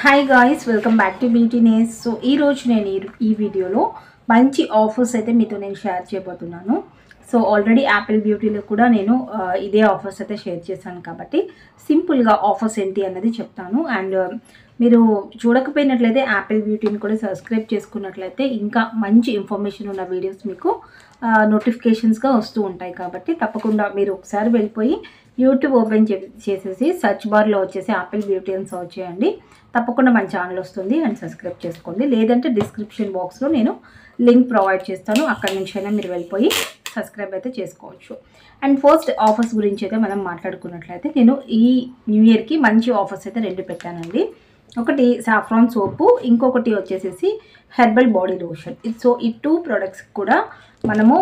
Hi guys, welcome back to Beautiness. So ఈరోజు నేను ఈ వీడియోలో మంచి ఆఫర్స్ అయితే మీతో నేను షేర్ చేయబోతున్నాను. సో ఆల్రెడీ యాపిల్ బ్యూటీలో కూడా నేను ఇదే ఆఫర్స్ అయితే షేర్ చేశాను కాబట్టి సింపుల్గా ఆఫర్స్ ఏంటి అన్నది చెప్తాను. అండ్ మీరు చూడకపోయినట్లయితే యాపిల్ బ్యూటీని కూడా సబ్స్క్రైబ్ చేసుకున్నట్లయితే ఇంకా మంచి ఇన్ఫర్మేషన్ ఉన్న వీడియోస్ మీకు నోటిఫికేషన్స్గా వస్తూ ఉంటాయి. కాబట్టి తప్పకుండా మీరు ఒకసారి వెళ్ళిపోయి యూట్యూబ్ ఓపెన్ చేసేసి సెర్చ్ బార్లో వచ్చేసి యాపిల్ బ్యూటీ అని సర్చ్ చేయండి. తప్పకుండా మన ఛానల్ వస్తుంది అండ్ సబ్స్క్రైబ్ చేసుకోండి. లేదంటే డిస్క్రిప్షన్ బాక్స్లో నేను లింక్ ప్రొవైడ్ చేస్తాను, అక్కడి నుంచి అయినా మీరు వెళ్ళిపోయి సబ్స్క్రైబ్ అయితే చేసుకోవచ్చు. అండ్ ఫస్ట్ ఆఫర్స్ గురించి అయితే మనం మాట్లాడుకున్నట్లయితే నేను ఈ న్యూ ఇయర్కి మంచి ఆఫర్స్ అయితే రెండు పెట్టానండి. ఒకటి సాఫ్రాన్ సోపు, ఇంకొకటి వచ్చేసేసి హెర్బల్ బాడీ లోషన్. సో ఈ టూ ప్రొడక్ట్స్ కూడా మనము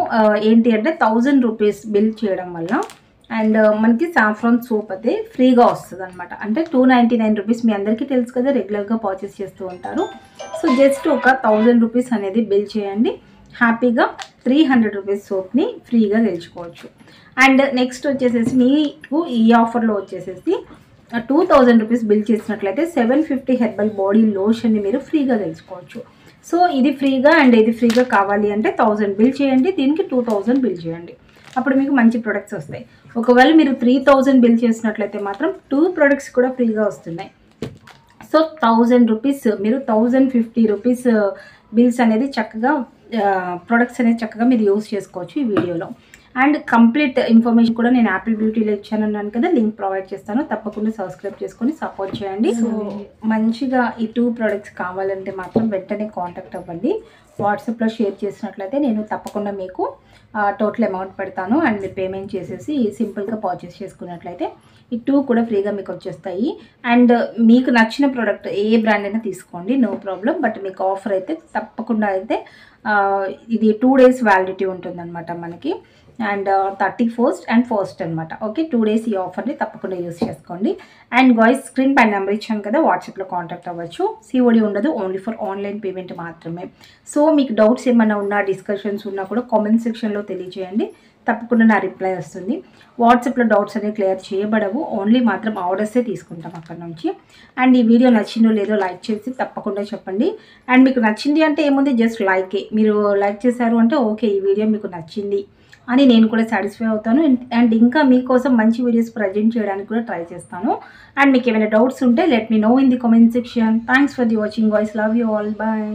ఏంటి అంటే 1000 రూపీస్ బిల్ చేయడం వల్ల అండ్ మనకి సాఫ్రాన్ సోప్ అయితే ఫ్రీగా వస్తుంది అనమాట. అంటే 299 రూపీస్ మీ అందరికీ తెలుసు కదా, రెగ్యులర్గా పర్చేస్ చేస్తూ ఉంటారు. సో జస్ట్ ఒక 1000 రూపీస్ అనేది బిల్ చేయండి, హ్యాపీగా 300 రూపీస్ సోప్ని ఫ్రీగా గెలుచుకోవచ్చు. అండ్ నెక్స్ట్ వచ్చేసేసి మీకు ఈ ఆఫర్లో వచ్చేసేసి 2000 రూపీస్ బిల్ చేసినట్లయితే 750 హెర్బల్ బాడీ లోషన్ని మీరు ఫ్రీగా గెలుచుకోవచ్చు. సో ఇది ఫ్రీగా అండ్ ఇది ఫ్రీగా కావాలి అంటే 1000 బిల్ చేయండి, దీనికి 2000 బిల్ చేయండి, అప్పుడు మీకు మంచి ప్రొడక్ట్స్ వస్తాయి. ఒకవేళ మీరు 3000 బిల్ చేసినట్లయితే మాత్రం 2 ప్రొడక్ట్స్ కూడా ఫ్రీగా వస్తున్నాయి. సో 1000 రూపీస్ మీరు 1050 రూపీస్ బిల్స్ అనేది చక్కగా ప్రొడక్ట్స్ అనేది చక్కగా మీరు యూజ్ చేసుకోవచ్చు ఈ వీడియోలో. అండ్ కంప్లీట్ ఇన్ఫర్మేషన్ కూడా నేను యాపిల్ బ్యూటీలో ఇచ్చానన్నాను కదా, లింక్ ప్రొవైడ్ చేస్తాను, తప్పకుండా సబ్స్క్రైబ్ చేసుకొని సపోర్ట్ చేయండి. సో మంచిగా ఈ 2 ప్రొడక్ట్స్ కావాలంటే మాత్రం వెంటనే కాంటాక్ట్ అవ్వండి. వాట్సాప్లో షేర్ చేసినట్లయితే నేను తప్పకుండా మీకు టోటల్ అమౌంట్ పెడతాను అండ్ మీరు పేమెంట్ చేసేసి సింపుల్గా పర్చేస్ చేసుకున్నట్లయితే ఈ 2 కూడా ఫ్రీగా మీకు వచ్చేస్తాయి. అండ్ మీకు నచ్చిన ప్రోడక్ట్ ఏ బ్రాండ్ అయినా తీసుకోండి, నో ప్రాబ్లం. బట్ మీకు ఆఫర్ అయితే తప్పకుండా అయితే ఇది 2 డేస్ వ్యాలిడిటీ ఉంటుందన్నమాట మనకి. అండ్ 31st and 1st అనమాట. ఓకే, 2 డేస్ ఈ ఆఫర్ని తప్పకుండా యూజ్ చేసుకోండి. అండ్ గాయ్స్, స్క్రీన్ పైన నెంబర్ ఇచ్చాను కదా, వాట్సాప్లో కాంటాక్ట్ అవ్వచ్చు. సిఓడి ఉండదు, ఓన్లీ ఫర్ ఆన్లైన్ పేమెంట్ మాత్రమే. సో మీకు డౌట్స్ ఏమైనా ఉన్నా, డిస్కషన్స్ ఉన్నా కూడా కామెంట్ సెక్షన్లో తెలియజేయండి, తప్పకుండా నా రిప్లై వస్తుంది. వాట్సాప్లో డౌట్స్ అనేవి క్లియర్ చేయబడవు, ఓన్లీ మాత్రం ఆర్డర్సే తీసుకుంటాం అక్కడ నుంచి. అండ్ ఈ వీడియో నచ్చిందో లేదో లైక్ చేసి తప్పకుండా చెప్పండి. అండ్ మీకు నచ్చింది అంటే ఏముంది, జస్ట్ లైకే. మీరు లైక్ చేశారు అంటే ఓకే, ఈ వీడియో మీకు నచ్చింది అని నేను కూడా సాటిస్ఫై అవుతాను. అండ్ ఇంకా మీకోసం మంచి వీడియోస్ ప్రజెంట్ చేయడానికి కూడా ట్రై చేస్తాను. అండ్ మీకు ఏమైనా డౌట్స్ ఉంటే let me know in the comment section. Thanks for the watching guys, love you all, bye.